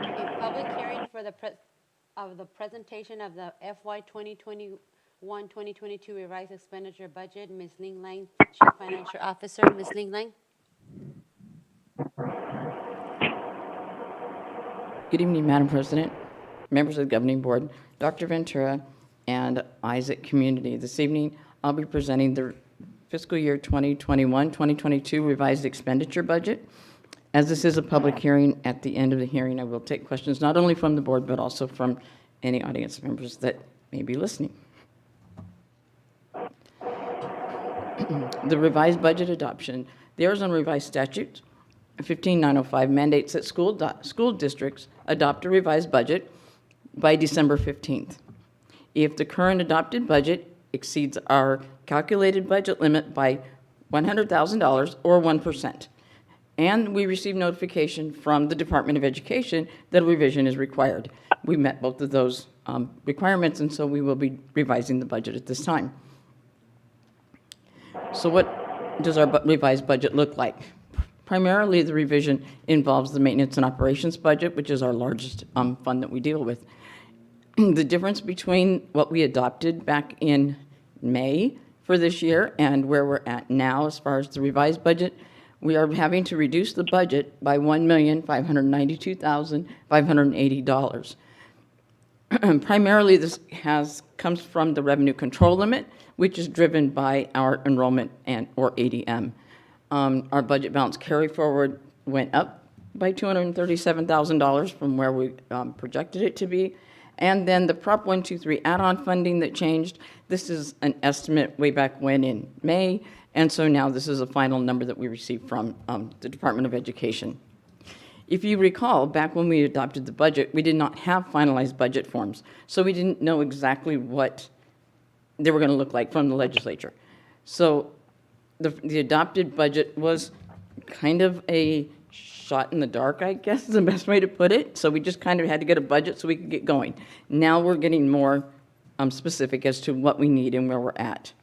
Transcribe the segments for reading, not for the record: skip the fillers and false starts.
A public hearing for the presentation of the FY 2021-2022 revised expenditure budget. Ms. Ling Lang, Chief Financial Officer. Ms. Ling Lang. Good evening, Madam President, members of the Governing Board, Dr. Ventura, and Isaac community. This evening, I'll be presenting the fiscal year 2021-2022 revised expenditure budget. As this is a public hearing, at the end of the hearing, I will take questions not only from the board, but also from any audience members that may be listening. The revised budget adoption. The Arizona Revised Statute 15905 mandates that school districts adopt a revised budget by December 15th. If the current adopted budget exceeds our calculated budget limit by $100,000 or 1%, and we receive notification from the Department of Education that a revision is required. We met both of those requirements, and so we will be revising the budget at this time. So what does our revised budget look like? Primarily, the revision involves the maintenance and operations budget, which is our largest fund that we deal with. The difference between what we adopted back in May for this year and where we're at now as far as the revised budget, we are having to reduce the budget by $1,592,580. Primarily, this comes from the revenue control limit, which is driven by our enrollment or ADM. Our budget balance carry forward went up by $237,000 from where we projected it to be. And then the Prop 123 add-on funding that changed, this is an estimate way back when in May, and so now this is a final number that we received from the Department of Education. If you recall, back when we adopted the budget, we did not have finalized budget forms, so we didn't know exactly what they were going to look like from the legislature. So the adopted budget was kind of a shot in the dark, I guess is the best way to put it. So we just kind of had to get a budget so we could get going. Now we're getting more specific as to what we need and where we're at.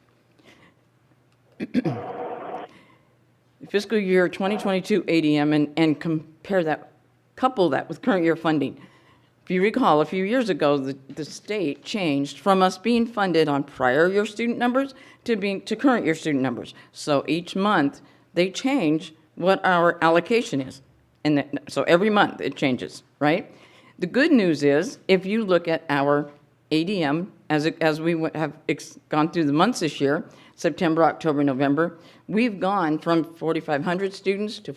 Fiscal year 2022 ADM and couple that with current year funding. If you recall, a few years ago, the state changed from us being funded on prior year student numbers to current year student numbers. So each month, they change what our allocation is. And so every month it changes, right? The good news is, if you look at our ADM, as we have gone through the months this year, September, October, November, we've gone from 4,500 students to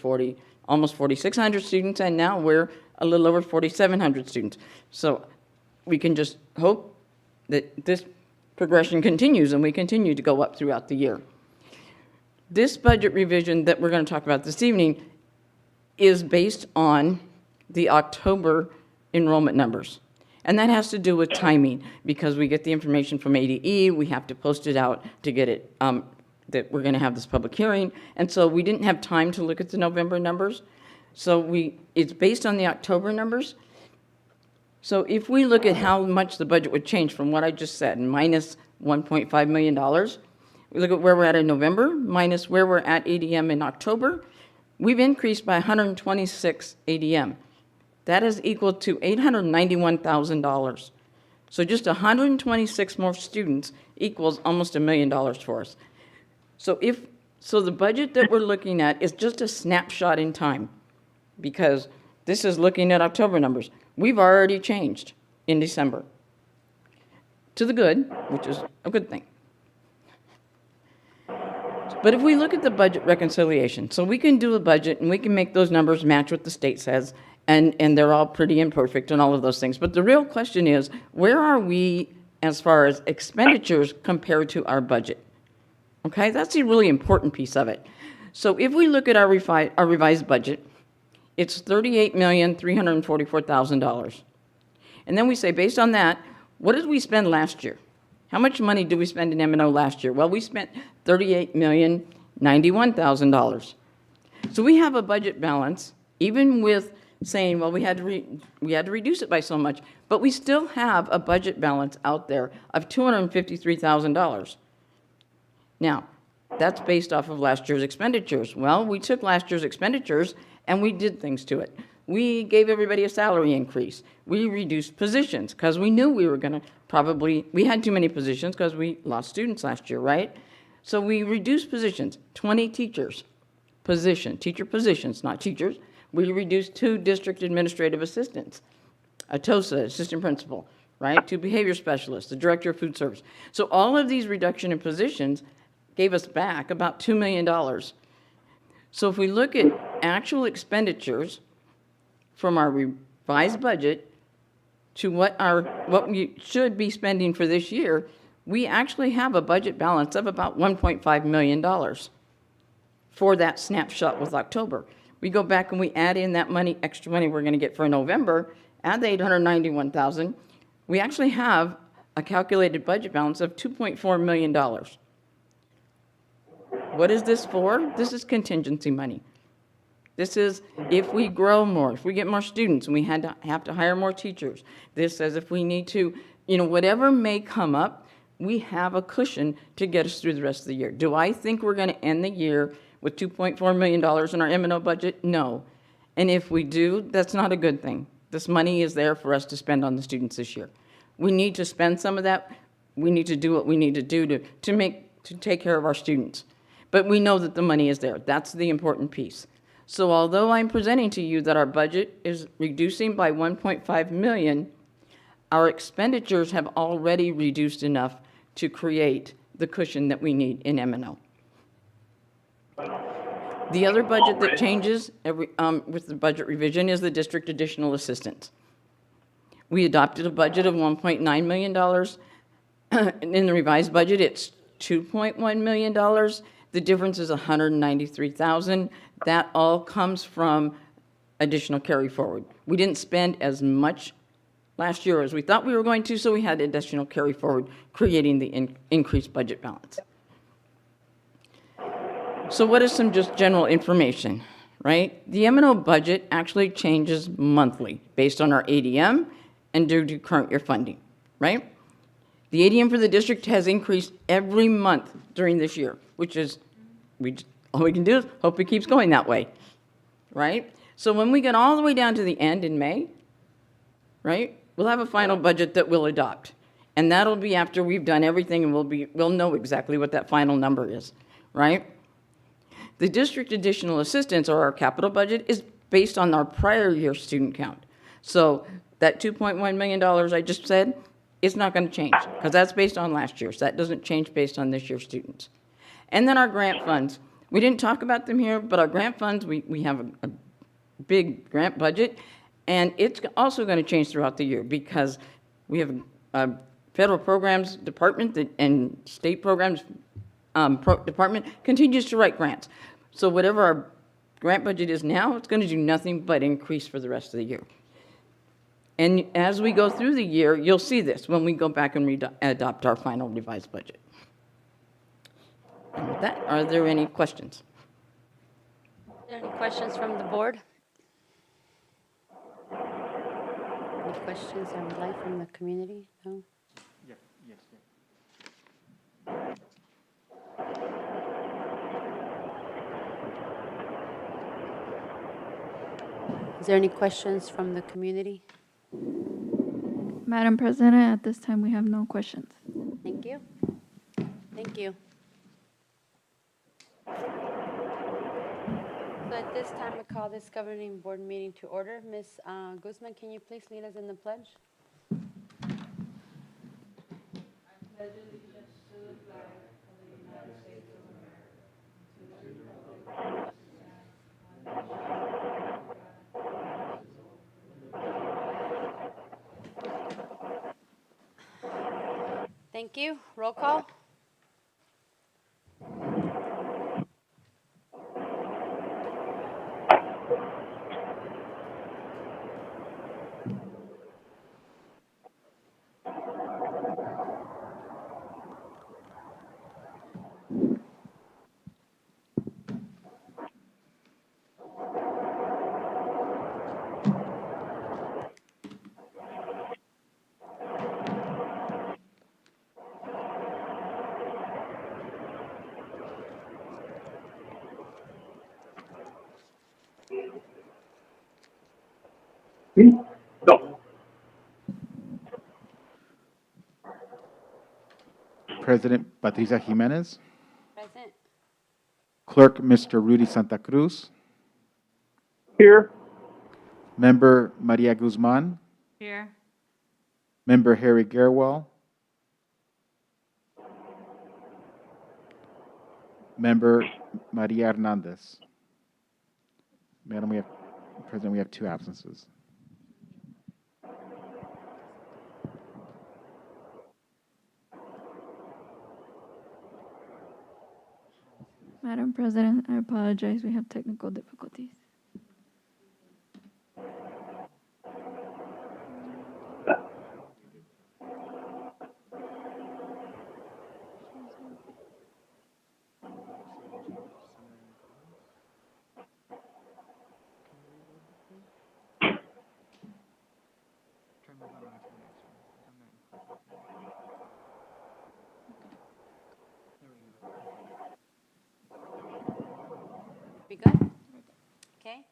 almost 4,600 students, and now we're a little over 4,700 students. So we can just hope that this progression continues and we continue to go up throughout the year. This budget revision that we're going to talk about this evening is based on the October enrollment numbers. And that has to do with timing, because we get the information from ADE, we have to post it out to get it, that we're going to have this public hearing. And so we didn't have time to look at the November numbers. So it's based on the October numbers. So if we look at how much the budget would change from what I just said, minus $1.5 million, we look at where we're at in November, minus where we're at ADM in October, we've increased by 126 ADM. That is equal to $891,000. So just 126 more students equals almost $1 million for us. So the budget that we're looking at is just a snapshot in time, because this is looking at October numbers. We've already changed in December to the good, which is a good thing. But if we look at the budget reconciliation, so we can do a budget and we can make those numbers match what the state says, and they're all pretty imperfect and all of those things. But the real question is, where are we as far as expenditures compared to our budget? Okay, that's a really important piece of it. So if we look at our revised budget, it's $38,344,000. And then we say, based on that, what did we spend last year? How much money did we spend in M&O last year? Well, we spent $38,091,000. So we have a budget balance, even with saying, well, we had to reduce it by so much, but we still have a budget balance out there of $253,000. Now, that's based off of last year's expenditures. Well, we took last year's expenditures and we did things to it. We gave everybody a salary increase. We reduced positions because we knew we were going to we had too many positions because we lost students last year, right? So we reduced positions, 20 teachers teacher positions, not teachers. We reduced 2 district administrative assistants, a TOSA, assistant principal, right? 2 behavior specialists, the director of food service. So all of these reduction in positions gave us back about $2 million. So if we look at actual expenditures from our revised budget to what we should be spending for this year, we actually have a budget balance of about $1.5 million for that snapshot with October. We go back and we add in that money, extra money we're going to get for November, add the $891,000, we actually have a calculated budget balance of $2.4 million. What is this for? This is contingency money. This is if we grow more, if we get more students, and we have to hire more teachers. This says if we need to, whatever may come up, we have a cushion to get us through the rest of the year. Do I think we're going to end the year with $2.4 million in our M&O budget? No. And if we do, that's not a good thing. This money is there for us to spend on the students this year. We need to spend some of that. We need to do what we need to do to take care of our students. But we know that the money is there. That's the important piece. So although I'm presenting to you that our budget is reducing by $1.5 million, our expenditures have already reduced enough to create the cushion that we need in M&O. The other budget that changes with the budget revision is the district additional assistance. We adopted a budget of $1.9 million. In the revised budget, it's $2.1 million. The difference is $193,000. That all comes from additional carry forward. We didn't spend as much last year as we thought we were going to, so we had additional carry forward, creating the increased budget balance. So what is some just general information, right? The M&O budget actually changes monthly based on our ADM and due to current year funding, right? The ADM for the district has increased every month during this year, which is, all we can do is hope it keeps going that way, right? So when we get all the way down to the end in May, right, we'll have a final budget that we'll adopt. And that'll be after we've done everything and we'll know exactly what that final number is, right? The district additional assistance, or our capital budget, is based on our prior year student count. So that $2.1 million I just said, it's not going to change because that's based on last year. So that doesn't change based on this year's students. And then our grant funds. We didn't talk about them here, but our grant funds, we have a big grant budget, and it's also going to change throughout the year because we have a federal programs department and state programs department continues to write grants. So whatever our grant budget is now, it's going to do nothing but increase for the rest of the year. And as we go through the year, you'll see this when we go back and adopt our final revised budget. And with that, are there any questions? Are there any questions from the board? Any questions I would like from the community? No? Yes, yes, yes. Is there any questions from the community? Madam President, at this time, we have no questions. Thank you. Thank you. So at this time, I call this governing board meeting to order. Ms. Guzman, can you please lead us in the pledge? Thank you. Roll call. No. President Patricia Jimenez, Present. Clerk Mr. Rudy Santa Cruz, Here. Member Maria Guzman, Here. Member Harry Garewell, Member Maria Hernandez. Madam, President, we have 2 absences. Madam President, I apologize. We have technical difficulties. We good? Okay.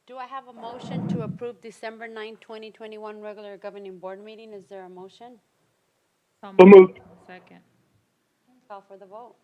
Do I have a motion to approve December 9, 2021 regular governing board meeting? Is there a motion? So moved. Second. Call for the vote.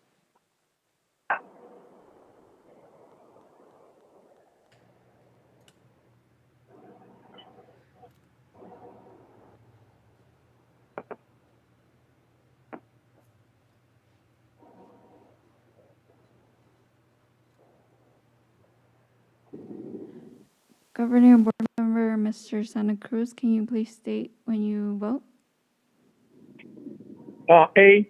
Governing Board Member Mr. Santa Cruz, can you please state when you vote? Aye.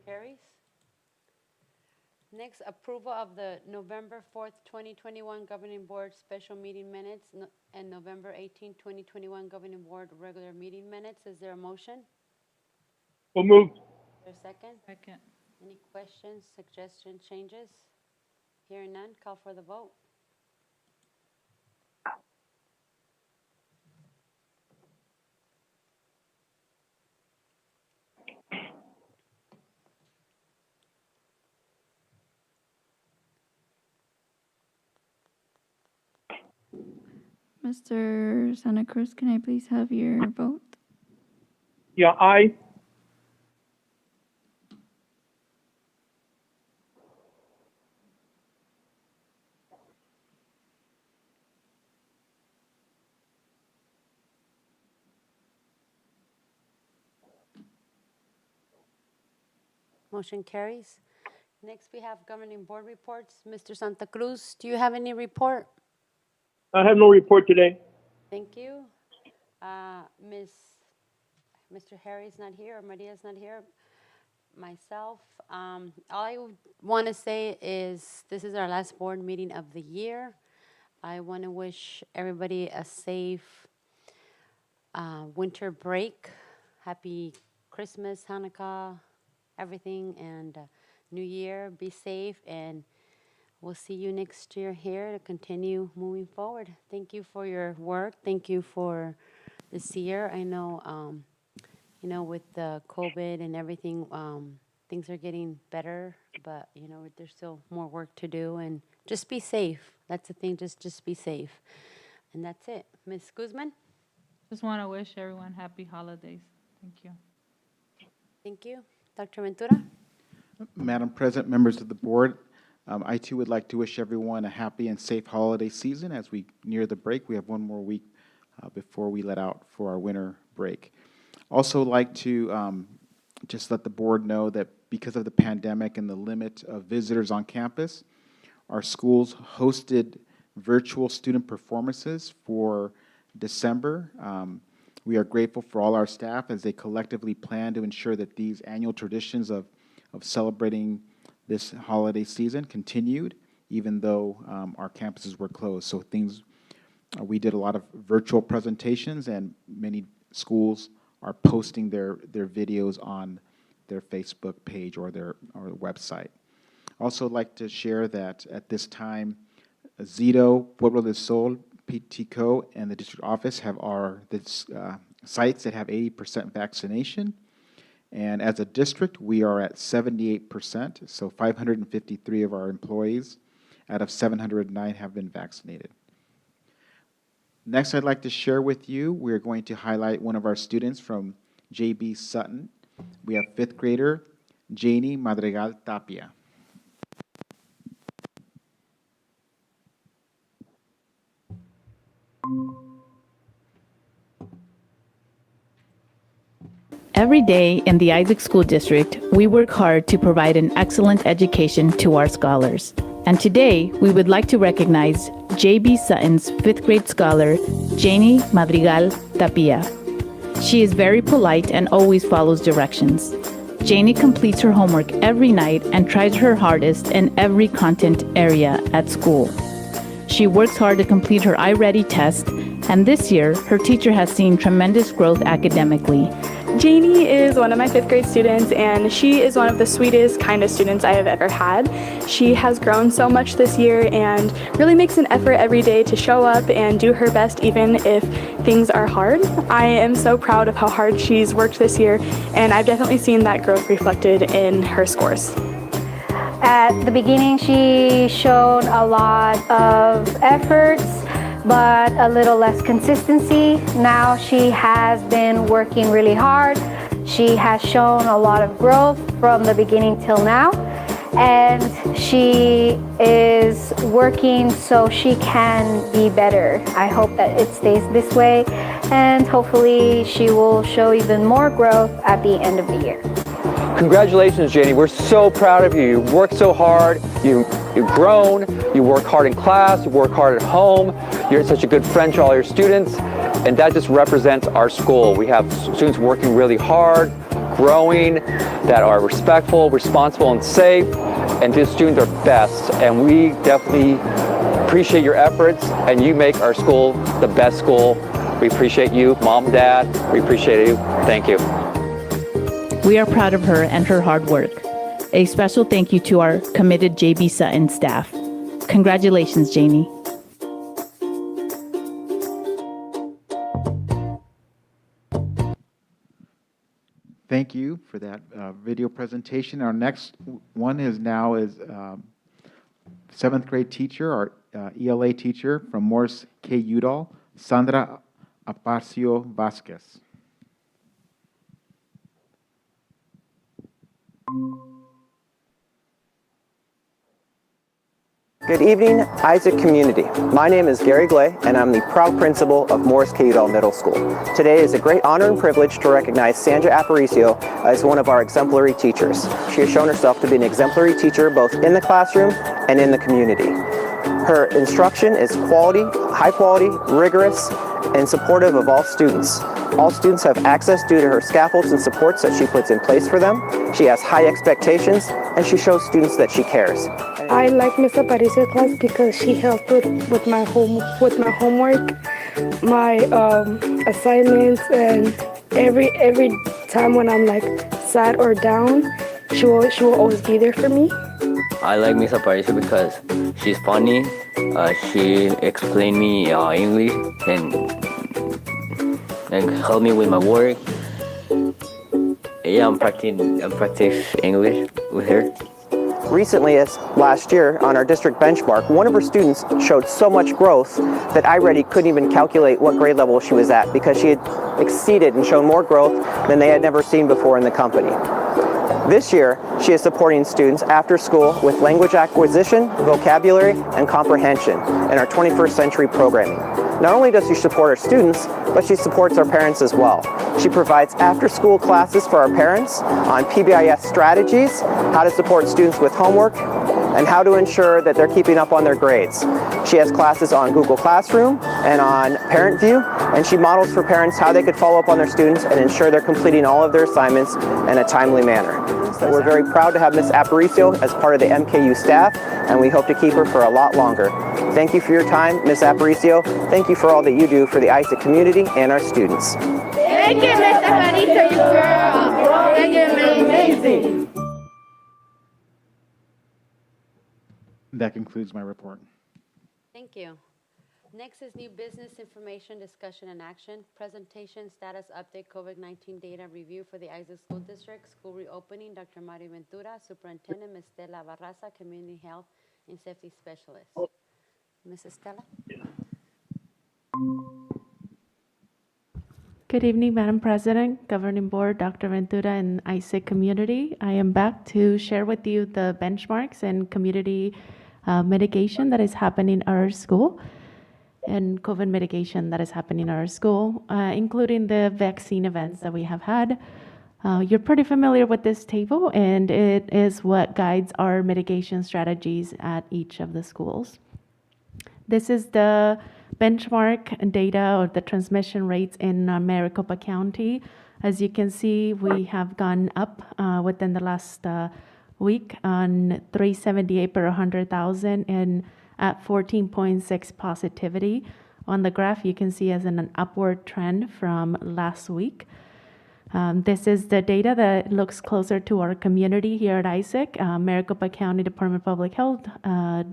Carries. Next, approval of the November 4th, 2021 Governing Board Special Meeting Minutes and November 18th, 2021 Governing Board Regular Meeting Minutes. Is there a motion? So moved. Is there a second? Second. Any questions, suggestions, changes? Hearing none, call for the vote. Mr. Santa Cruz, can I please have your vote? Yeah, aye. Motion carries. Next, we have Governing Board reports. Mr. Santa Cruz, do you have any report? I have no report today. Thank you. Mr. Harry's not here, or Maria's not here. Myself, all I want to say is this is our last board meeting of the year. I want to wish everybody a safe winter break. Happy Christmas, Hanukkah, everything, and New Year. Be safe, and we'll see you next year here to continue moving forward. Thank you for your work. Thank you for this year. I know, with the COVID and everything, things are getting better, but, there's still more work to do, and just be safe. That's the thing, just be safe. And that's it. Ms. Guzman? Just want to wish everyone happy holidays. Thank you. Thank you. Dr. Ventura? Madam President, members of the board, I too would like to wish everyone a happy and safe holiday season. As we near the break, we have one more week before we let out for our winter break. Also like to just let the board know that because of the pandemic and the limit of visitors on campus, our schools hosted virtual student performances for December. We are grateful for all our staff as they collectively plan to ensure that these annual traditions of celebrating this holiday season continued, even though our campuses were closed. So we did a lot of virtual presentations, and many schools are posting their videos on their Facebook page or their website. Also like to share that at this time, Zito, Pueblo del Sol, PTCO, and the district office have sites that have 80% vaccination. And as a district, we are at 78%, so 553 of our employees out of 709 have been vaccinated. Next, I'd like to share with you, we're going to highlight one of our students from JB Sutton. We have 5th grader, Janie Madrigal Tapia. Every day in the Isaac School District, we work hard to provide an excellent education to our scholars. And today, we would like to recognize J.B. Sutton's 5th grade scholar, Janie Madrigal Tapia. She is very polite and always follows directions. Janie completes her homework every night and tries her hardest in every content area at school. She works hard to complete her iReady test, and this year, her teacher has seen tremendous growth academically. Janie is one of my 5th grade students, and she is one of the sweetest, kindest students I have ever had. She has grown so much this year and really makes an effort every day to show up and do her best even if things are hard. I am so proud of how hard she's worked this year, and I've definitely seen that growth reflected in her scores. At the beginning, she showed a lot of efforts, but a little less consistency. Now she has been working really hard. She has shown a lot of growth from the beginning till now, and she is working so she can be better. I hope that it stays this way, and hopefully she will show even more growth at the end of the year. Congratulations, Janie. We're so proud of you. You worked so hard. You've grown. You work hard in class. You work hard at home. You're such a good friend to all your students. And that just represents our school. We have students working really hard, growing, that are respectful, responsible, and safe. And these students are best. And we definitely appreciate your efforts. And you make our school the best school. We appreciate you, Mom, Dad. We appreciate you. Thank you. We are proud of her and her hard work. A special thank you to our committed JB Sutton staff. Congratulations, Janie. Thank you for that video presentation. Our next one is 7th grade teacher, our ELA teacher from Morris K. Udall, Sandra Aparcio Vasquez. Good evening, Isaac community. My name is Gary Glay, and I'm the proud principal of Morris K. Udall Middle School. Today is a great honor and privilege to recognize Sandra Aparicio as one of our exemplary teachers. She has shown herself to be an exemplary teacher both in the classroom and in the community. Her instruction is high quality, rigorous, and supportive of all students. All students have access due to her scaffolds and supports that she puts in place for them. She has high expectations, and she shows students that she cares. I like Miss Aparicio's class because she helped with my homework, my assignments, and every time when I'm like sad or down, she will always be there for me. I like Miss Aparicio because she's funny. She explained me English and help me with my work. Yeah, I'm practicing English with her. Recently, as last year, on our district benchmark, one of her students showed so much growth that iReady couldn't even calculate what grade level she was at because she had exceeded and shown more growth than they had never seen before in the company. This year, she is supporting students after school with language acquisition, vocabulary, and comprehension in our 21st century programming. Not only does she support our students, but she supports our parents as well. She provides after-school classes for our parents on PBIS strategies, how to support students with homework, and how to ensure that they're keeping up on their grades. She has classes on Google Classroom and on Parent View, and she models for parents how they could follow up on their students and ensure they're completing all of their assignments in a timely manner. So we're very proud to have Ms. Aparicio as part of the MKU staff, and we hope to keep her for a lot longer. Thank you for your time, Ms. Aparicio. Thank you for all that you do for the Isaac community and our students. Thank you, Ms. Aparicio, you girl. You're amazing. That concludes my report. Thank you. Next is new business information, discussion, and action. Presentation, status update, COVID-19 data review for the Isaac School District. School reopening, Dr. Mario Ventura, Superintendent, Ms. Stella Barraza, Community Health and Safety Specialist. Mrs. Stella? Good evening, Madam President, Governing Board, Dr. Ventura, and ISIC community. I am back to share with you the benchmarks and community mitigation that is happening at our school and COVID mitigation that is happening at our school, including the vaccine events that we have had. You're pretty familiar with this table, and it is what guides our mitigation strategies at each of the schools. This is the benchmark data or the transmission rates in Maricopa County. As you can see, we have gone up within the last week on 378 per 100,000 and at 14.6 positivity. On the graph, you can see as an upward trend from last week. This is the data that looks closer to our community here at ISIC. Maricopa County Department of Public Health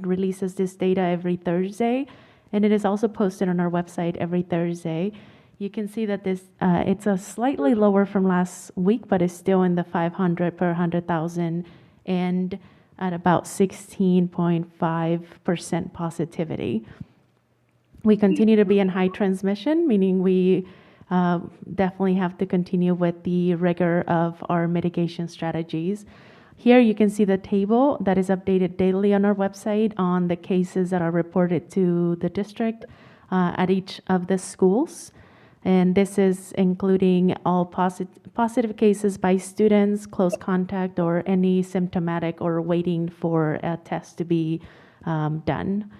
releases this data every Thursday, and it is also posted on our website every Thursday. You can see that this it's a slightly lower from last week, but it's still in the 500 per 100,000 and at about 16.5% positivity. We continue to be in high transmission, meaning we definitely have to continue with the rigor of our mitigation strategies. Here you can see the table that is updated daily on our website on the cases that are reported to the district at each of the schools. And this is including all positive cases by students, close contact, or any symptomatic or waiting for a test to be done.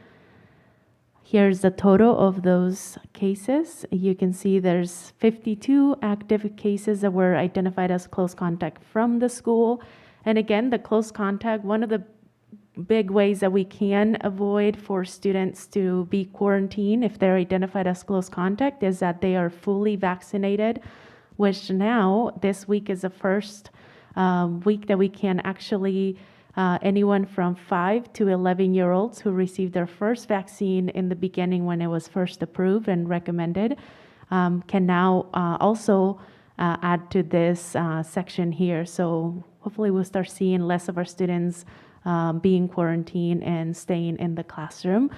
Here's the total of those cases. You can see there's 52 active cases that were identified as close contact from the school. And again, the close contact, one of the big ways that we can avoid for students to be quarantined if they're identified as close contact is that they are fully vaccinated, which now this week is the first week that we can actually anyone from 5 to 11-year-olds who received their first vaccine in the beginning when it was first approved and recommended can now also add to this section here. So hopefully we'll start seeing less of our students being quarantined and staying in the classroom.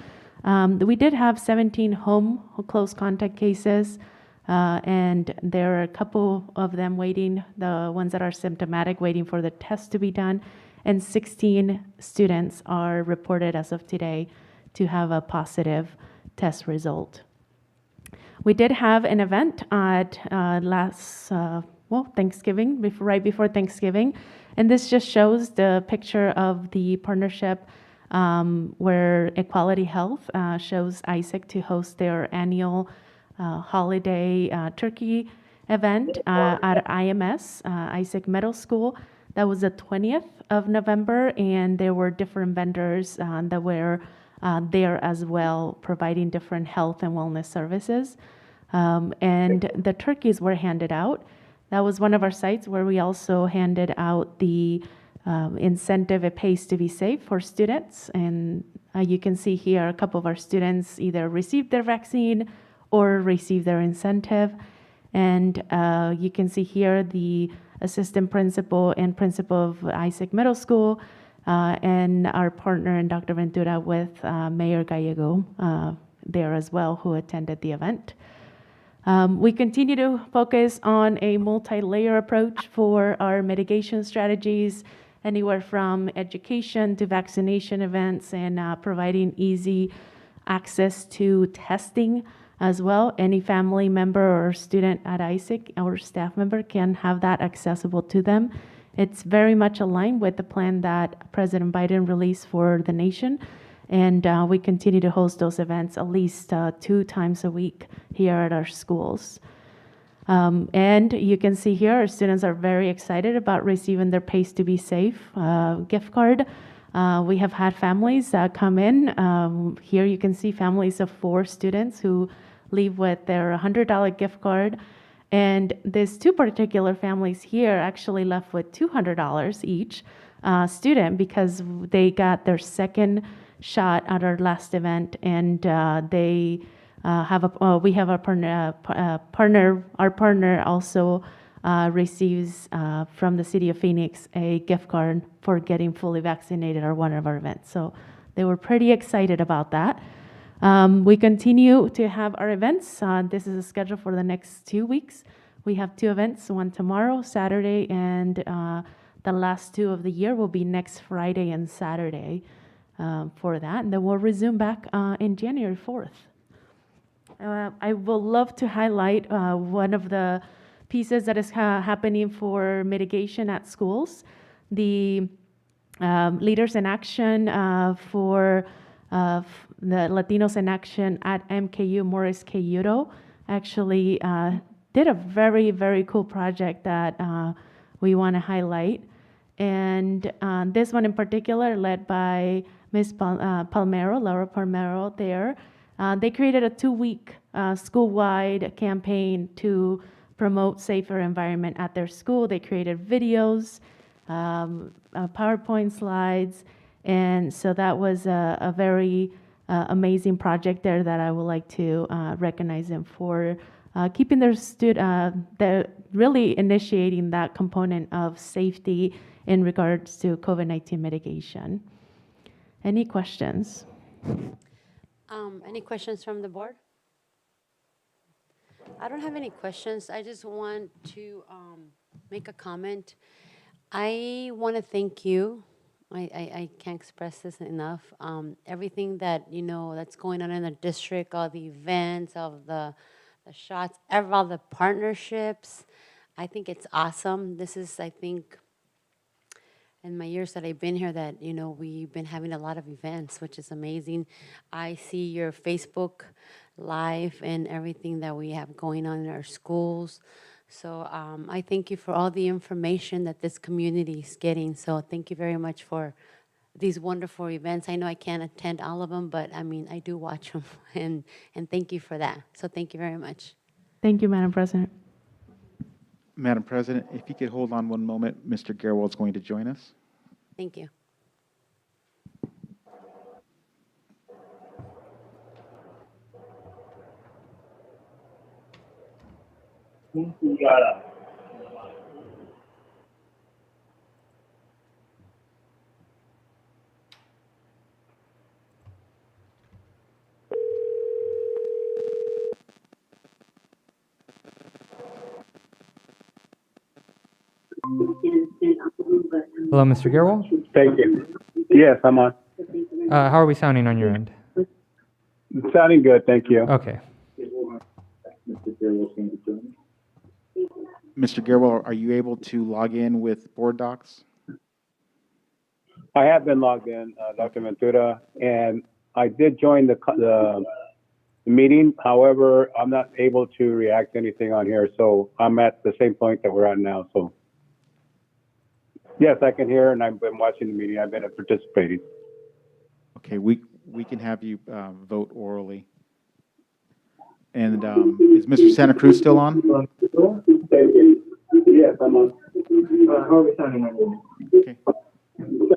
We did have 17 home close contact cases, and there are a couple of them waiting, the ones that are symptomatic, waiting for the test to be done, and 16 students are reported as of today to have a positive test result. We did have an event at Thanksgiving, right before Thanksgiving. And this just shows the picture of the partnership where Equality Health shows ISIC to host their annual holiday turkey event at IMS, ISIC Middle School. That was the 20th of November, and there were different vendors that were there as well, providing different health and wellness services. And the turkeys were handed out. That was one of our sites where we also handed out the incentive, It Pays to Be Safe, for students. And you can see here a couple of our students either received their vaccine or received their incentive. And you can see here the assistant principal and principal of ISIC Middle School and our partner and Dr. Ventura with Mayor Gallego there as well, who attended the event. We continue to focus on a multi-layer approach for our mitigation strategies, anywhere from education to vaccination events and providing easy access to testing as well. Any family member or student at ISIC or staff member can have that accessible to them. It's very much aligned with the plan that President Biden released for the nation. And we continue to host those events at least 2 times a week here at our schools. And you can see here our students are very excited about receiving their Pays to Be Safe gift card. We have had families come in. Here you can see families of 4 students who leave with their $100 gift card. And these 2 particular families here actually left with $200 each student because they got their second shot at our last event, and they we have a partner. Our partner also receives from the city of Phoenix a gift card for getting fully vaccinated at one of our events. So they were pretty excited about that. We continue to have our events. This is a schedule for the next 2 weeks. We have 2 events, one tomorrow, Saturday, and the last 2 of the year will be next Friday and Saturday for that. And then we'll resume back in January 4th. I will love to highlight one of the pieces that is happening for mitigation at schools. The Leaders in Action for the Latinos in Action at MKU, Morris K. Udo, actually did a very, very cool project that we want to highlight. And this one in particular, led by Ms. Palmero, Laura Palmero there, they created a 2-week school-wide campaign to promote safer environment at their school. They created videos, PowerPoint slides, and so that was a very amazing project there that I would like to recognize them for keeping their they're really initiating that component of safety in regards to COVID-19 mitigation. Any questions? Any questions from the board? I don't have any questions. I just want to make a comment. I want to thank you. I can't express this enough. Everything that, that's going on in the district, all the events, all the shots, all the partnerships, I think it's awesome. This is, I think, in my years that I've been here that, we've been having a lot of events, which is amazing. I see your Facebook Live and everything that we have going on in our schools. So I thank you for all the information that this community is getting. So thank you very much for these wonderful events. I know I can't attend all of them, but I do watch them, and thank you for that. So thank you very much. Thank you, Madam President. Madam President, if you could hold on one moment, Mr. Gerwald is going to join us. Thank you. Hello, Mr. Gerwal. Thank you. Yes, I'm on. How are we sounding on your end? Sounding good, thank you. Okay. Mr. Gerwald, are you able to log in with Board Docs? I have been logged in, Dr. Ventura, and I did join the meeting. However, I'm not able to react to anything on here, so I'm at the same point that we're at now. So, yes, I can hear, and I've been watching the meeting. I've been participating. Okay, we can have you vote orally. And is Mr. Santa Cruz still on? Yes, I'm on. How are we sounding on? Okay.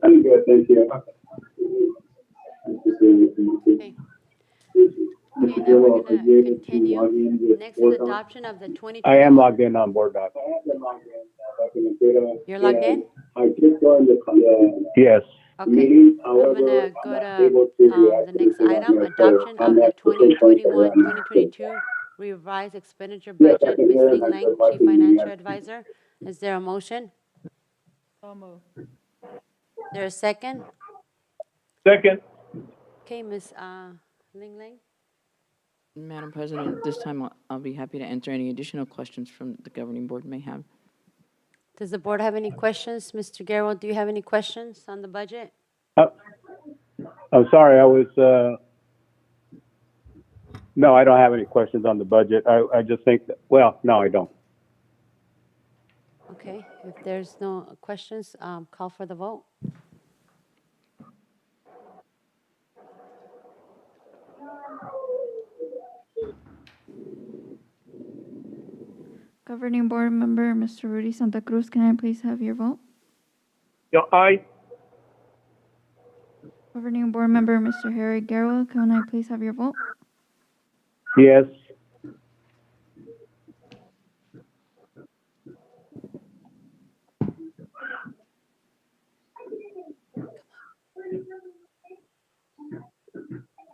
Sounding good, thank you. Okay. Okay, now we're going to continue. Next is adoption of the 2020. I am logged in on Board Docs. You're logged in? I just joined the yes. Okay, I'm gonna go to the next item, adoption of the 2021-2022 revised expenditure budget. Ms. Ling Lang, Chief Financial Advisor. Is there a motion? So moved. There a second? Second. Okay, Ms. Ling Lang. Madam President, this time I'll be happy to answer any additional questions from the governing board may have. Does the board have any questions? Mr. Gerald, do you have any questions on the budget? I'm sorry, I was, no, I don't have any questions on the budget. I just think that, well, no, I don't. Okay, if there's no questions, call for the vote. Governing Board Member, Mr. Rudy Santa Cruz, can I please have your vote? Yeah, aye. Governing Board Member Mr. Harry Garwell, can I please have your vote? Yes.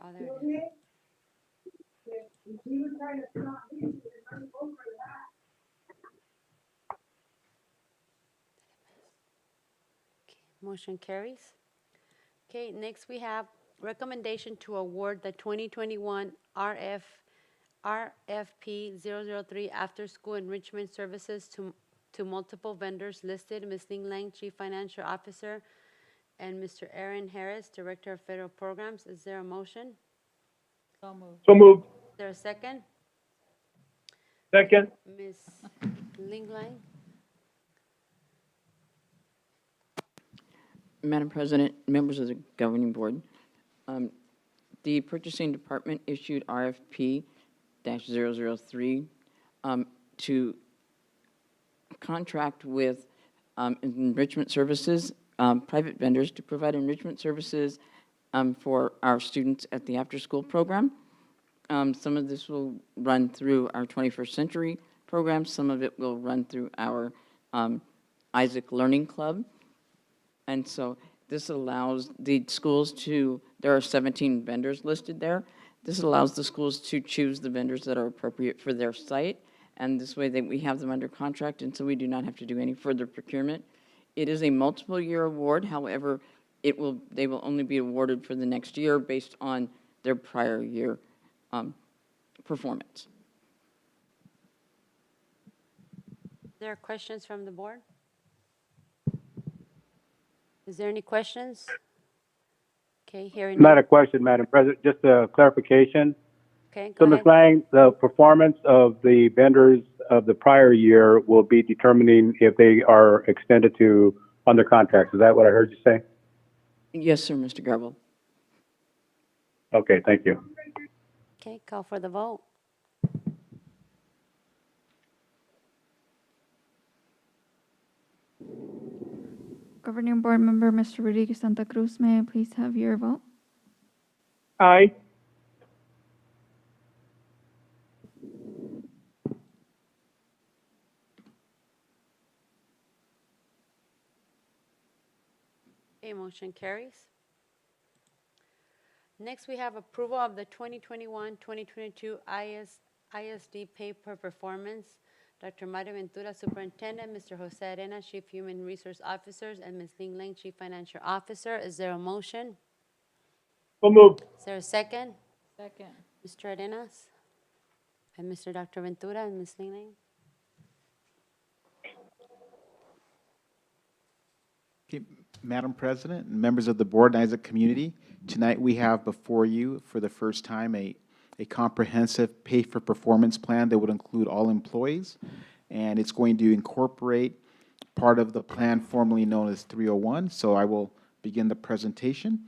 Oh, there it is. Motion carries. Okay, next we have recommendation to award the 2021 RFP 003 after-school enrichment services to multiple vendors listed, Ms. Ling Lang, Chief Financial Officer, and Mr. Aaron Harris, Director of Federal Programs. Is there a motion? So moved. So moved. Is there a second? Second. Ms. Ling Lang? Madam President, members of the governing board, the purchasing department issued RFP-003 to contract with enrichment services, private vendors to provide enrichment services for our students at the after-school program. Some of this will run through our 21st Century program. Some of it will run through our Isaac Learning Club. And so this allows the schools to, there are 17 vendors listed there. This allows the schools to choose the vendors that are appropriate for their site. And this way we have them under contract, and so we do not have to do any further procurement. It is a multiple-year award. However, they will only be awarded for the next year based on their prior year performance. There are questions from the board? Is there any questions? Okay, hearing Not none. a question, Madam President, just a clarification. Okay, So, go Ms. ahead. Lang, the performance of the vendors of the prior year will be determining if they are extended to under contracts. Is that what I heard you say? Yes, sir, Mr. Garble. Okay, thank you. Okay, call for the vote. Governing Board Member Mr. Rodriguez Santa Cruz, may I please have your vote? Aye. Okay, motion carries. Next, we have approval of the 2021-2022 ISD pay per performance. Dr. Mario Ventura, Superintendent, Mr. Jose Arena, Chief Human Resource Officers, and Ms. Ling Lang, Chief Financial Officer. Is there a motion? So moved. Is there a second? Second. Mr. Arenas? And Mr. Dr. Ventura and Ms. Ling Lang? Okay, Madam President, and members of the board and Isaac community, tonight we have before you for the first time a comprehensive pay-for-performance plan that would include all employees, and it's going to incorporate part of the plan formerly known as 301. So I will begin the presentation.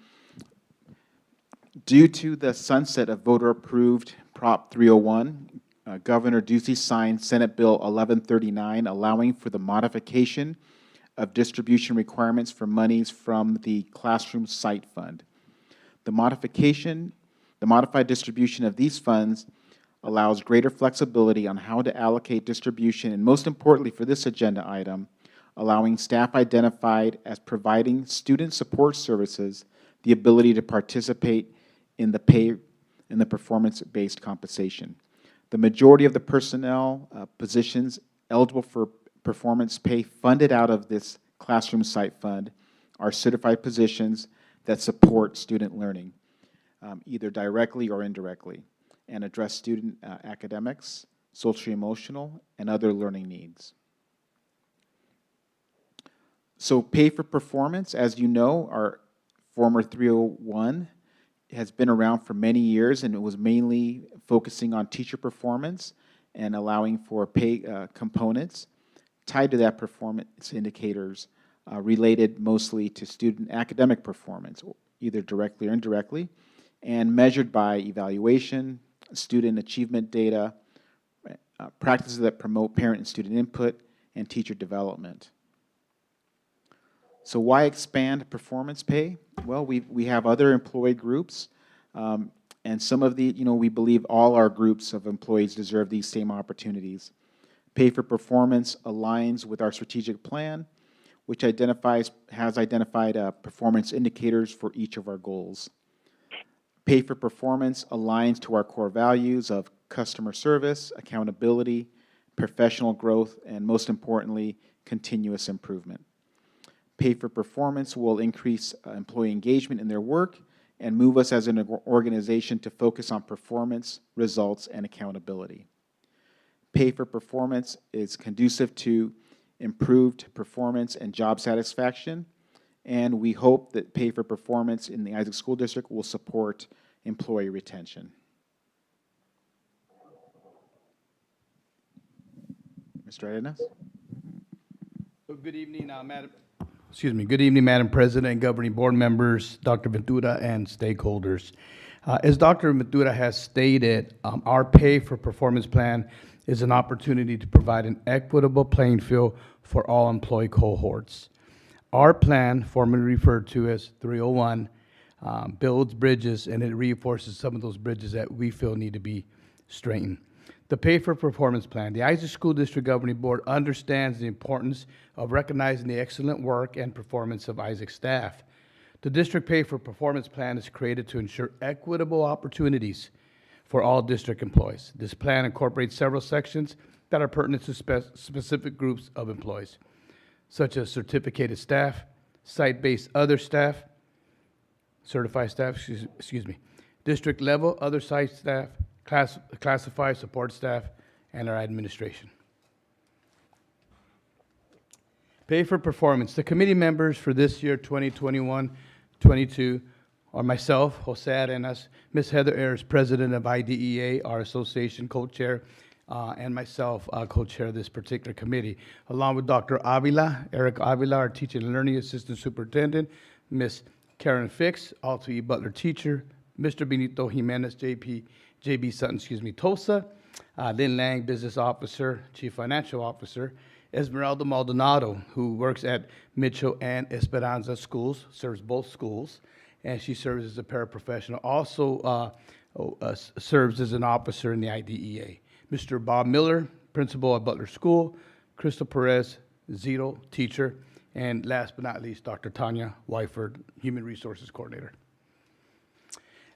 Due to the sunset of voter-approved Prop 301, Governor Ducey signed Senate Bill 1139, allowing for the modification of distribution requirements for monies from the Classroom Site Fund. The modified distribution of these funds allows greater flexibility on how to allocate distribution, and most importantly for this agenda item, allowing staff identified as providing student support services the ability to participate in the performance-based compensation. The majority of the personnel positions eligible for performance pay funded out of this Classroom Site Fund are certified positions that support student learning, either directly or indirectly, and address student academics, socio-emotional, and other learning needs. So pay for performance, as you know, our former 301 has been around for many years, and it was mainly focusing on teacher performance and allowing for pay components tied to that performance indicators related mostly to student academic performance, either directly or indirectly, and measured by evaluation, student achievement data, practices that promote parent and student input, and teacher development. So why expand performance pay? Well, we have other employee groups, and some of the, we believe all our groups of employees deserve these same opportunities. Pay for performance aligns with our strategic plan, which has identified performance indicators for each of our goals. Pay for performance aligns to our core values of customer service, accountability, professional growth, and most importantly, continuous improvement. Pay for performance will increase employee engagement in their work and move us as an organization to focus on performance, results, and accountability. Pay for performance is conducive to improved performance and job satisfaction, and we hope that pay for performance in the Isaac School District will support employee retention. Mr. Arenas? Good evening, Good evening, Madam President, governing board members, Dr. Ventura, and stakeholders. As Dr. Ventura has stated, our pay for performance plan is an opportunity to provide an equitable playing field for all employee cohorts. Our plan, formerly referred to as 301, builds bridges, and it reinforces some of those bridges that we feel need to be straightened. The Pay for Performance Plan. The Isaac School District Governing Board understands the importance of recognizing the excellent work and performance of Isaac staff. The District Pay for Performance Plan is created to ensure equitable opportunities for all district employees. This plan incorporates several sections that are pertinent to specific groups of employees, such as certificated staff, site-based other staff, certified staff, district level other site staff, classified support staff, and our administration. Pay for performance. The committee members for this year, 2021-22, are myself, Jose Arenas, Ms. Heather Ayers, president of IDEA, our association co-chair, and myself, co-chair of this particular committee, along with Dr. Avila, Eric Avila, our teaching and learning assistant superintendent, Ms. Karen Fix, also E. Butler teacher, Mr. Benito Jimenez, JB Sutton, TOSA, Lynn Lang, business officer, chief financial officer, Esmeralda Maldonado, who works at Mitchell and Esperanza schools, serves both schools, and she serves as a paraprofessional, also serves as an officer in the IDEA. Mr. Bob Miller, principal at Butler School, Crystal Perez, Zito, teacher, and last but not least, Dr. Tanya Wyford, human resources coordinator.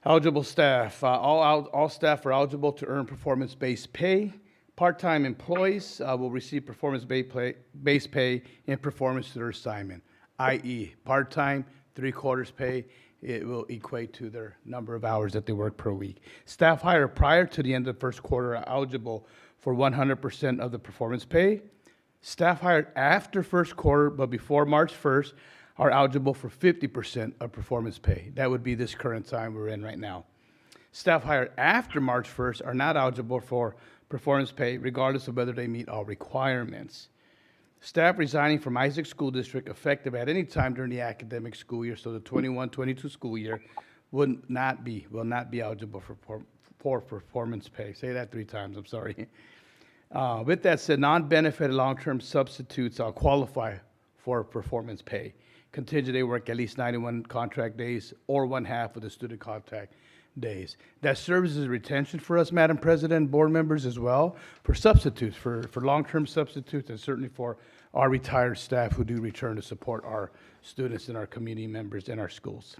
Eligible staff. All staff are eligible to earn performance-based pay. Part-time employees will receive performance-based pay in performance to their assignment, i.e. part-time, 3/4 pay. It will equate to their number of hours that they work per week. Staff hired prior to the end of the first quarter are eligible for 100% of the performance pay. Staff hired after first quarter but before March 1st are eligible for 50% of performance pay. That would be this current time we're in right now. Staff hired after March 1st are not eligible for performance pay regardless of whether they meet all requirements. Staff resigning from Isaac School District effective at any time during the academic school year, so the 21-22 school year, will not be eligible for performance pay. Say that 3 times, I'm sorry. With that said, non-benefited long-term substitutes qualify for performance pay. Contingent they work at least 91 contract days or 1/2 of the student contact days. That serves as retention for us, Madam President, and board members as well, for substitutes, for long-term substitutes, and certainly for our retired staff who do return to support our students and our community members in our schools.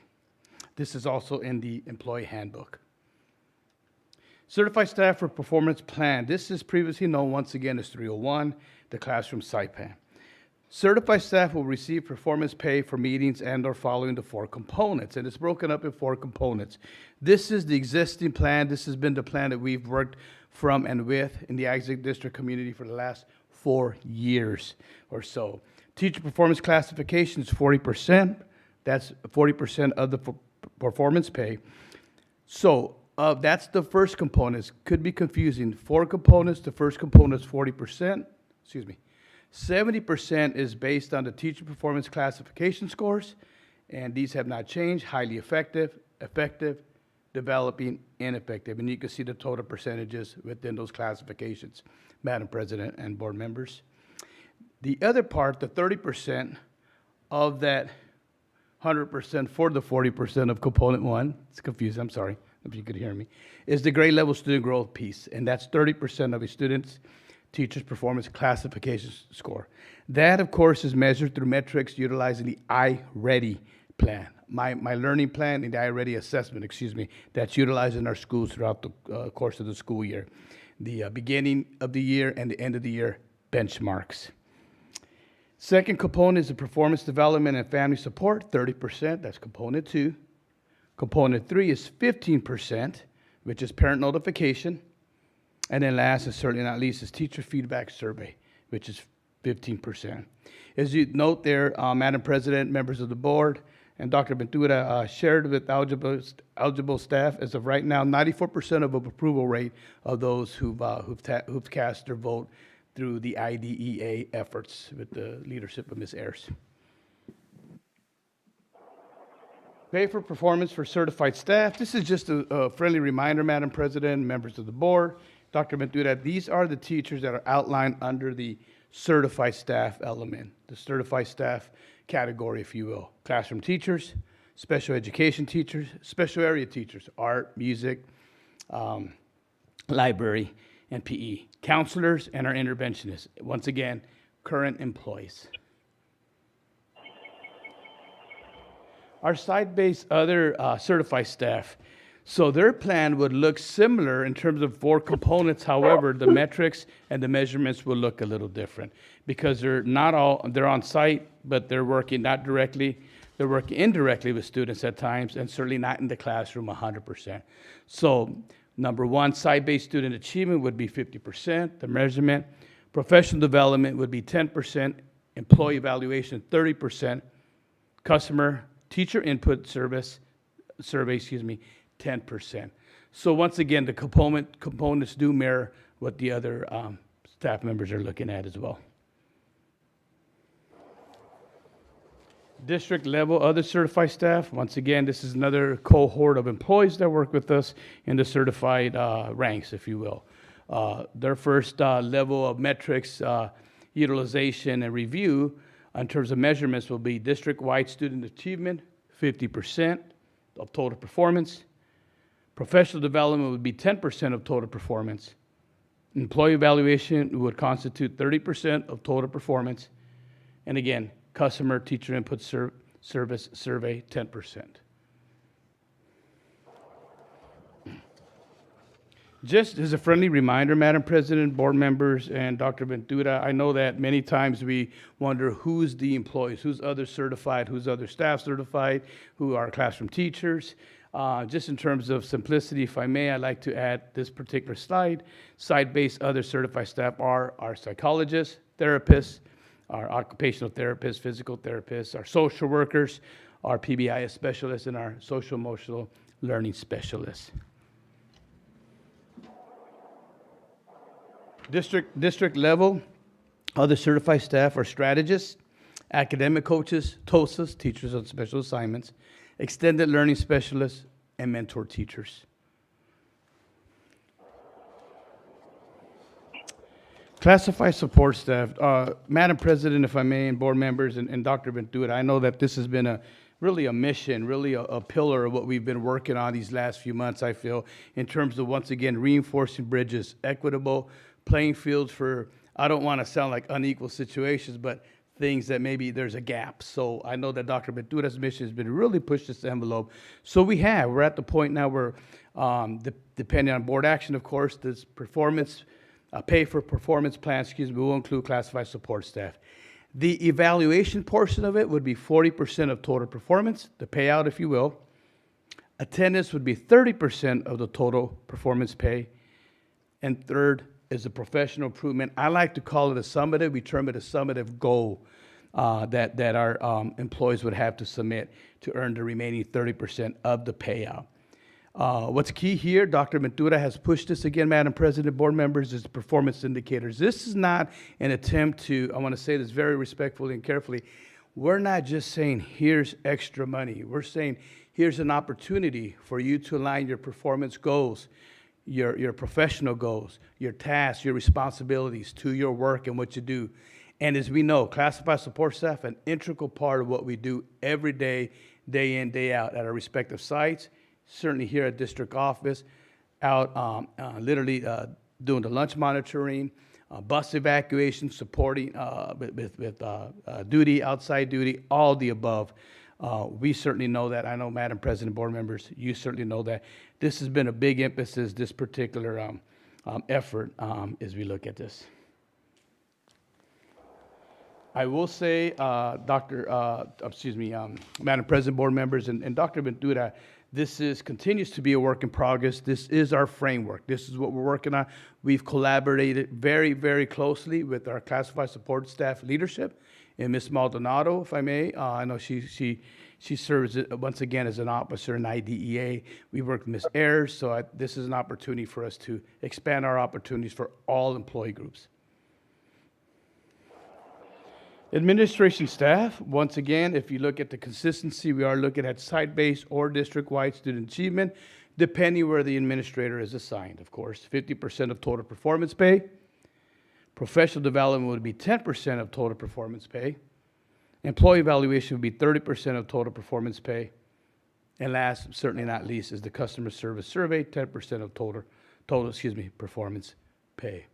This is also in the employee handbook. Certified staff for performance plan. This is previously known once again as 301, the classroom site plan. Certified staff will receive performance pay for meetings and or following the 4 components, and it's broken up in 4 components. This is the existing plan. This has been the plan that we've worked from and with in the Isaac District community for the last 4 years or so. Teacher performance classification is 40%. That's 40% of the performance pay. So that's the first component. Could be confusing. 4 components. The first component is 40%. 70% is based on the teacher performance classification scores, and these have not changed. Highly effective, effective, developing, ineffective. And you can see the total percentages within those classifications, Madam President and board members. The other part, the 30%, of that 100% for the 40% of component one, it's confusing, I'm sorry if you could hear me, is the grade level student growth piece, and that's 30% of a student's teacher's performance classification score. That, of course, is measured through metrics utilizing the iReady plan, my learning plan and the iReady assessment, that's utilized in our schools throughout the course of the school year. The beginning of the year and the end of the year benchmarks. Second component is the performance development and family support, 30%, that's component 2. Component 3 is 15%, which is parent notification. And then last and certainly not least is teacher feedback survey, which is 15%. As you note there, Madam President, members of the board, and Dr. Ventura shared with eligible staff, as of right now, 94% of approval rate of those who've cast their vote through the IDEA efforts with the leadership of Ms. Ayers. Pay for performance for certified staff. This is just a friendly reminder, Madam President, members of the board, Dr. Ventura, these are the teachers that are outlined under the certified staff element, the certified staff category, if you will. Classroom teachers, special education teachers, special area teachers, art, music, library, and PE. Counselors and our interventionists. Once again, current employees. Our site-based other certified staff, so their plan would look similar in terms of 4 components. However, the metrics and the measurements will look a little different because they're on site, but they're working not directly, they're working indirectly with students at times, and certainly not in the classroom 100%. So number 1, site-based student achievement would be 50%, the measurement. Professional development would be 10%, employee evaluation 30%, customer teacher input survey, 10%. So once again, the components do mirror what the other staff members are looking at as well. District level other certified staff, once again, this is another cohort of employees that work with us in the certified ranks, if you will. Their first level of metrics, utilization and review in terms of measurements will be district-wide student achievement, 50% of total performance. Professional development would be 10% of total performance. Employee evaluation would constitute 30% of total performance. And again, customer teacher input service survey, 10%. Just as a friendly reminder, Madam President, board members, and Dr. Ventura, I know that many times we wonder who's the employees, who's other certified, who's other staff certified, who are classroom teachers. Just in terms of simplicity, if I may, I'd like to add this particular slide. Site-based other certified staff are our psychologists, therapists, our occupational therapists, physical therapists, our social workers, our PBIS specialists, and our social emotional learning specialists. District level, other certified staff are strategists, academic coaches, TOSAs, teachers on special assignments, extended learning specialists, and mentor teachers. Classified support staff. Madam President, if I may, and board members, and Dr. Ventura, I know that this has been really a mission, really a pillar of what we've been working on these last few months, I feel, in terms of, once again, reinforcing bridges, equitable playing fields for, I don't want to sound like unequal situations, but things that maybe there's a gap. So I know that Dr. Ventura's mission has been really push this envelope. So we're at the point now where, depending on board action, of course, this performance, pay for performance plan, will include classified support staff. The evaluation portion of it would be 40% of total performance, the payout, if you will. Attendance would be 30% of the total performance pay. And third is the professional improvement. I like to call it a summative. We term it a summative goal that our employees would have to submit to earn the remaining 30% of the payout. What's key here, Dr. Ventura has pushed this again, Madam President, board members, is the performance indicators. This is not an attempt to, I want to say this very respectfully and carefully, we're not just saying here's extra money. We're saying here's an opportunity for you to align your performance goals, your professional goals, your tasks, your responsibilities to your work and what you do. And as we know, classified support staff, an integral part of what we do every day, day in, day out at our respective sites, certainly here at district office, out literally doing the lunch monitoring, bus evacuation, supporting with duty, outside duty, all the above. We certainly know that. I know, Madam President, board members, you certainly know that. This has been a big emphasis, this particular effort as we look at this. I will say, Madam President, board members, and Dr. Ventura, this continues to be a work in progress. This is our framework. This is what we're working on. We've collaborated very, very closely with our classified support staff leadership, and Ms. Maldonado, if I may. I know she serves once again as an officer in IDEA. We work with Ms. Ayers, so this is an opportunity for us to expand our opportunities for all employee groups. Administration staff, once again, if you look at the consistency, we are looking at site-based or district-wide student achievement, depending where the administrator is assigned, of course. 50% of total performance pay. Professional development would be 10% of total performance pay. Employee evaluation would be 30% of total performance pay. And last, certainly not least, is the customer service survey, 10% of total performance pay.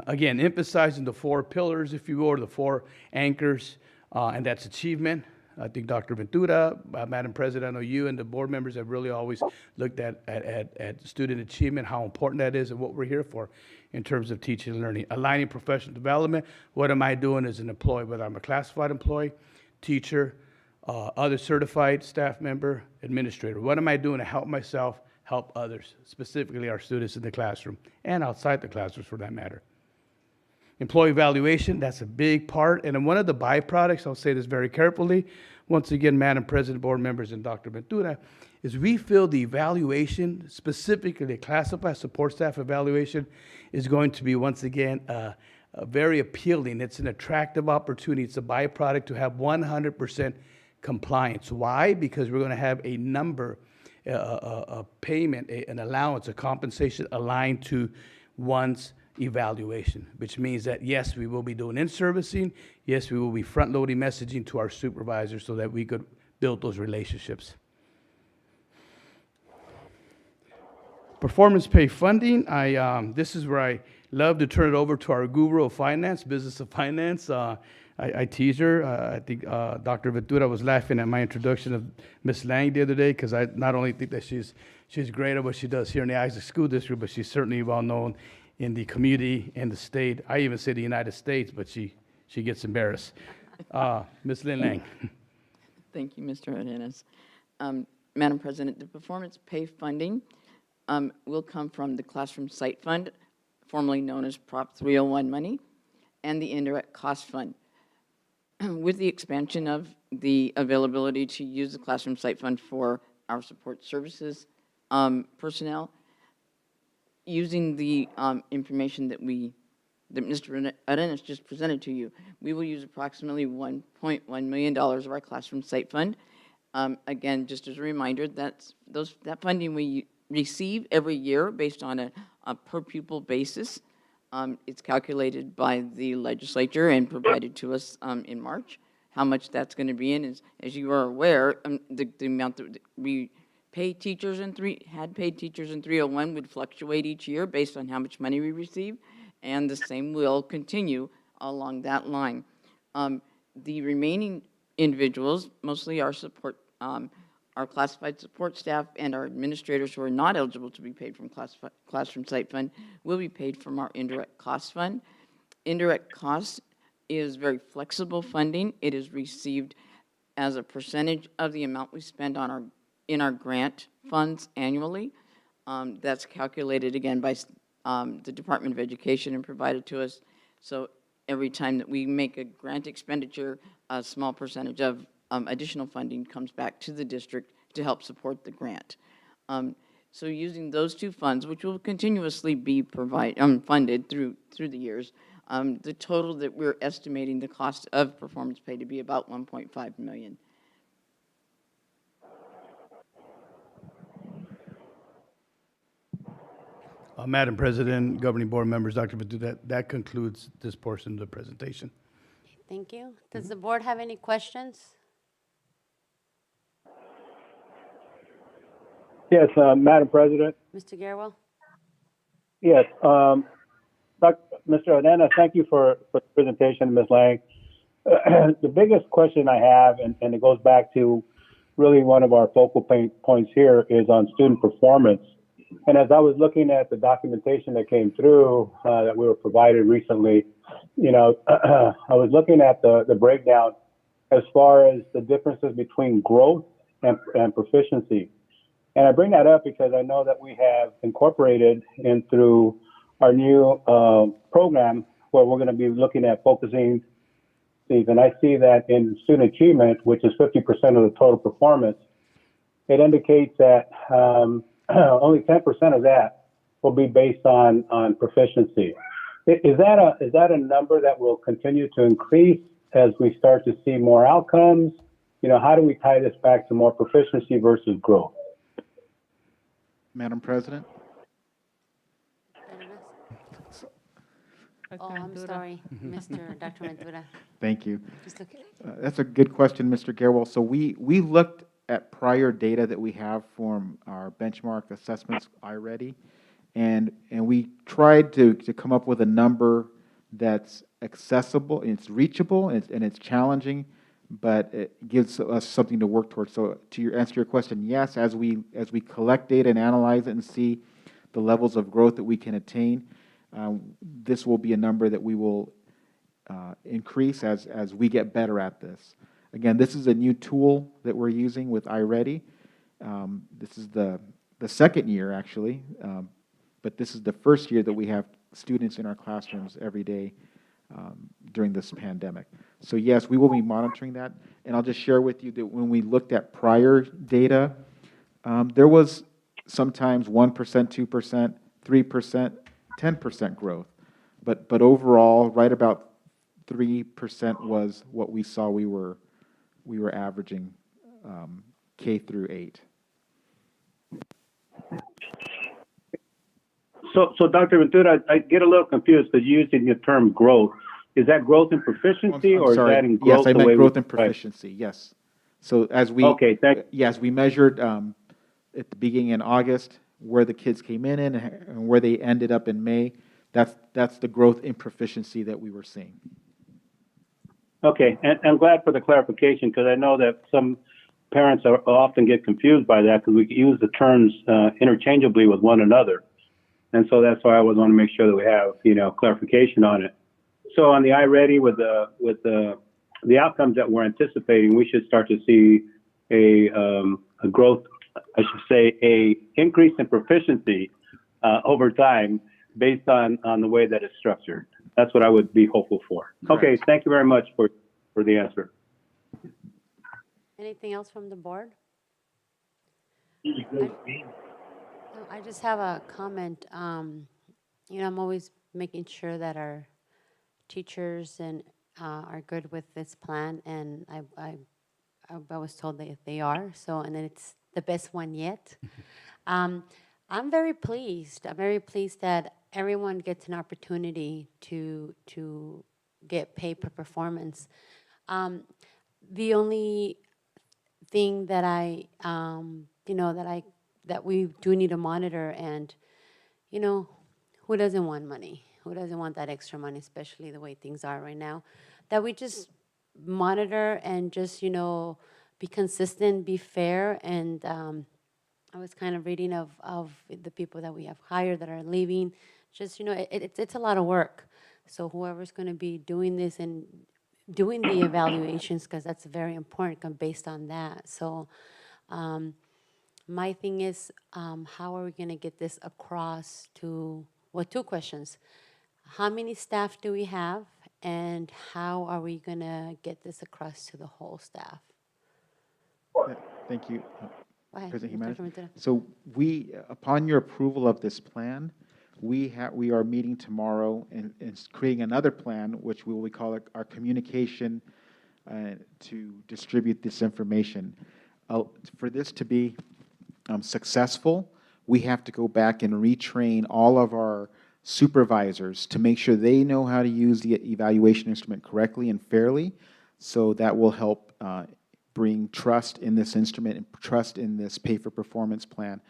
Again, emphasizing the 4 pillars, if you will, or the 4 anchors, and that's achievement. I think Dr. Ventura, Madam President, I know you and the board members have really always looked at student achievement, how important that is, and what we're here for in terms of teaching and learning. Aligning professional development, what am I doing as an employee, whether I'm a classified employee, teacher, other certified staff member, administrator. What am I doing to help myself, help others, specifically our students in the classroom and outside the classroom for that matter. Employee evaluation, that's a big part. And then one of the byproducts, I'll say this very carefully, once again, Madam President, board members, and Dr. Ventura, is we feel the evaluation, specifically the classified support staff evaluation, is going to be, once again, very appealing. It's an attractive opportunity. It's a byproduct to have 100% compliance. Why? Because we're going to have a number, a payment, an allowance, a compensation aligned to one's evaluation, which means that, yes, we will be doing in-servicing. Yes, we will be front-loading messaging to our supervisors so that we could build those relationships. Performance pay funding, this is where I love to turn it over to our guru of finance, business of finance. I tease her. I think Dr. Ventura was laughing at my introduction of Ms. Lang the other day, because I not only think that she's great at what she does here in the Isaac School District, but she's certainly well known in the community and the state. I even say the United States, but she gets embarrassed. Ms. Lin Lang. Thank you, Mr. Arenas. Madam President, the performance pay funding will come from the Classroom Site Fund, formerly known as Prop 301 money, and the Indirect Cost Fund. With the expansion of the availability to use the Classroom Site Fund for our support services personnel, using the information that Mr. Arenas just presented to you, we will use approximately $1.1 million of our Classroom Site Fund. Again, just as a reminder, that funding we receive every year based on a per pupil basis. It's calculated by the legislature and provided to us in March. How much that's going to be in is, as you are aware, the amount that we pay teachers had paid teachers in 301 would fluctuate each year based on how much money we receive, and the same will continue along that line. The remaining individuals, mostly our support, our classified support staff and our administrators who are not eligible to be paid from Classroom Site Fund, will be paid from our Indirect Cost Fund. Indirect cost is very flexible funding. It is received as a percentage of the amount we spend on in our grant funds annually. That's calculated again by the Department of Education and provided to us. So every time that we make a grant expenditure, a small percentage of additional funding comes back to the district to help support the grant. So using those two funds, which will continuously be funded through the years, the total that we're estimating the cost of performance pay to be about $1.5 million. Madam President, governing board members, Dr. Ventura, that concludes this portion of the presentation. Thank you. Does the board have any questions? Yes, Madam President. Mr. Garwell? Yes, Mr. Odena, thank you for the presentation, Ms. Lang. The biggest question I have, and it goes back to really one of our focal points here, is on student performance. And as I was looking at the documentation that came through that we were provided recently, I was looking at the breakdown as far as the differences between growth and proficiency. And I bring that up because I know that we have incorporated in through our new program where we're going to be looking at focusing these. And I see that in student achievement, which is 50% of the total performance, it indicates that only 10% of that will be based on proficiency. Is that a number that will continue to increase as we start to see more outcomes? How do we tie this back to more proficiency versus growth? Madam President? Oh, I'm sorry, Dr. Ventura. Thank you. Just okay. That's a good question, Mr. Gerwell. So we looked at prior data that we have from our benchmark assessments iReady, and we tried to come up with a number that's accessible, and it's reachable, and it's challenging, but it gives us something to work towards. So to answer your question, yes, as we collect data and analyze it and see the levels of growth that we can attain, this will be a number that we will increase as we get better at this. Again, this is a new tool that we're using with iReady. This is the second year, actually, but this is the first year that we have students in our classrooms every day during this pandemic. So yes, we will be monitoring that. And I'll just share with you that when we looked at prior data, there was sometimes 1%, 2%, 3%, 10% growth. But overall, right about 3% was what we saw we were averaging K through 8. So Dr. Ventura, I get a little confused because you're using the term growth. Is that growth in proficiency, I'm or sorry. is that in growth? Yes, I meant growth in proficiency. Yes. So as we yes, we measured at the beginning in August where the kids came in and where they ended up in May. That's the growth in proficiency that we were seeing. Okay, and I'm glad for the clarification because I know that some parents often get confused by that because we use the terms interchangeably with one another. And so that's why I always want to make sure that we have, clarification on it. So on the iReady with the outcomes that we're anticipating, we should start to see a growth, I should say, a increase in proficiency over time based on the way that it's structured. That's what I would be hopeful for. Correct. Okay, thank you very much for the answer. Anything else from the board? I just have a comment. I'm always making sure that our teachers are good with this plan, and I was told that they are. So, and it's the best one yet. I'm very pleased. I'm very pleased that everyone gets an opportunity to get paid per performance. The only thing that that we do need to monitor, and who doesn't want money? Who doesn't want that extra money, especially the way things are right now? That we just monitor and just be consistent, be fair. And I was kind of reading of the people that we have hired that are leaving. Just it's a lot of work. So whoever's going to be doing this and doing the evaluations, because that's very important based on that. So my thing is, how are we going to get this across to, two questions. How many staff do we have, and how are we going to get this across to the whole staff? Thank you, President Jimenez. Ventura. So we, upon your approval of this plan, we are meeting tomorrow and creating another plan, which we call our communication to distribute this information. For this to be successful, we have to go back and retrain all of our supervisors to make sure they know how to use the evaluation instrument correctly and fairly. So that will help bring trust in this instrument and trust in this pay-for-performance plan.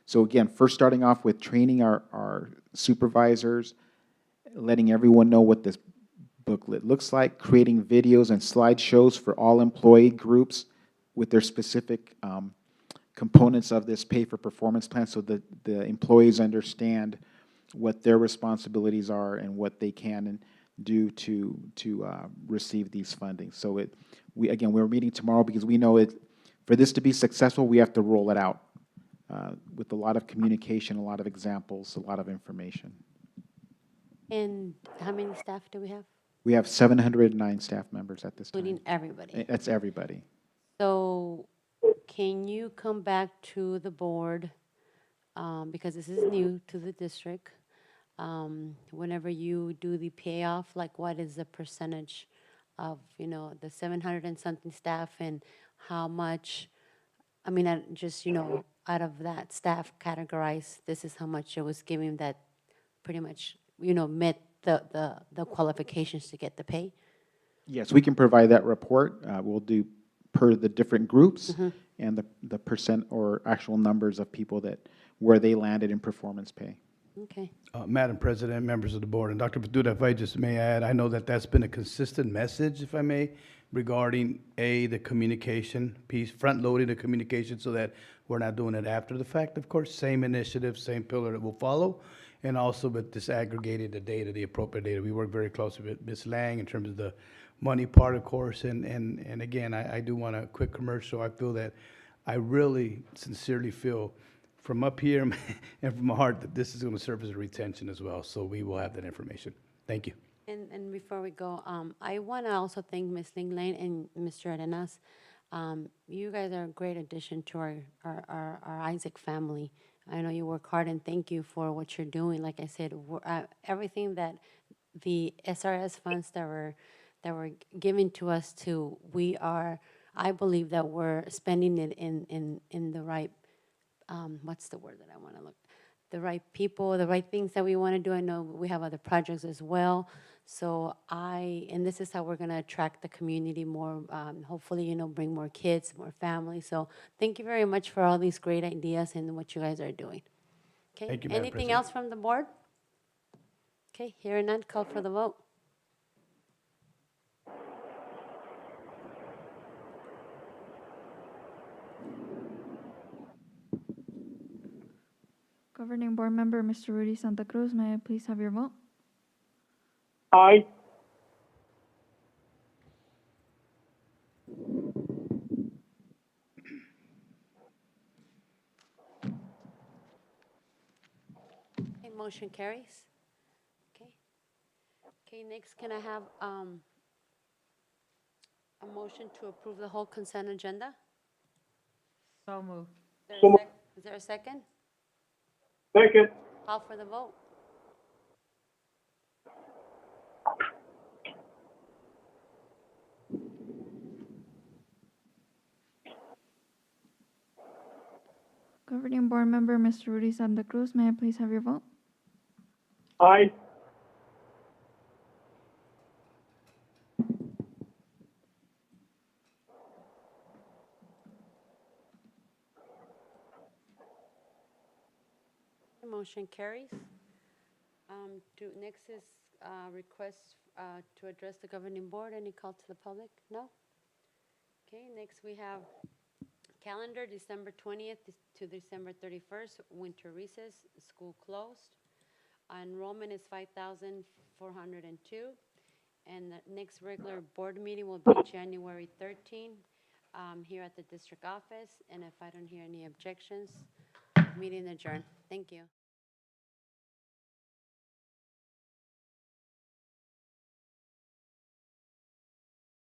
So again, first starting off with training our supervisors, letting everyone know what this booklet looks like, creating videos and slideshows for all employee groups with their specific components of this pay-for-performance plan so that the employees understand what their responsibilities are and what they can do to receive these fundings. So we're meeting tomorrow because we know for this to be successful, we have to roll it out with a lot of communication, a lot of examples, a lot of information. And how many staff do we have? We have 709 staff members at this time. Including everybody. That's everybody. So can you come back to the board, because this is new to the district, whenever you do the payoff, like what is the percentage of, the 700 and something staff and how much, just, out of that staff categorized, this is how much it was giving that pretty much, met the qualifications to get the pay? Yes, we can provide that report. We'll do per the different groups and the percent or actual numbers of people where they landed in performance pay. Okay. Madam President, members of the board, and Dr. Batuta, if I just may add, I know that that's been a consistent message, if I may, regarding the communication piece, front-loading the communication so that we're not doing it after the fact. Of course, same initiative, same pillar that will follow, and also with disaggregating the data, the appropriate data. We work very closely with Ms. Lang in terms of the money part, of course, and again, I do want a quick commercial. I feel that I really sincerely feel from up here and from my heart that this is going to serve as a retention as well, so we will have that information. Thank you. And before we go, I want to also thank Ms. Ling Lane and Mr. Arenas. You guys are a great addition to our Isaac family. I know you work hard, and thank you for what you're doing. Like I said, everything that the SRS funds that were given to us I believe that we're spending it in the right, what's the word that I want to look, the right people, the right things that we want to do. I know we have other projects as well. So and this is how we're going to attract the community more, hopefully, bring more kids, more families. So thank you very much for all these great ideas and what you guys are doing. Okay. Thank you, Madam Anything President. else from the board? Okay, hearing none, call for the vote. Governing Board Member, Mr. Rudy Santa Cruz, may I please have your vote? Aye. Okay, motion carries. Okay. Okay, next, can I have a motion to approve the whole consent agenda? So moved. Is there a second? Second. Call for the vote. Governing Board Member, Mr. Rudy Santa Cruz, may I please have your vote? Aye. Motion carries. Next is request to address the governing board. Any call to the public? No? Okay, next we have calendar, December 20th to December 31st, winter recess, school closed. Enrollment is 5,402. And the next regular board meeting will be January 13 here at the district office. And if I don't hear any objections, meeting adjourned. Thank you.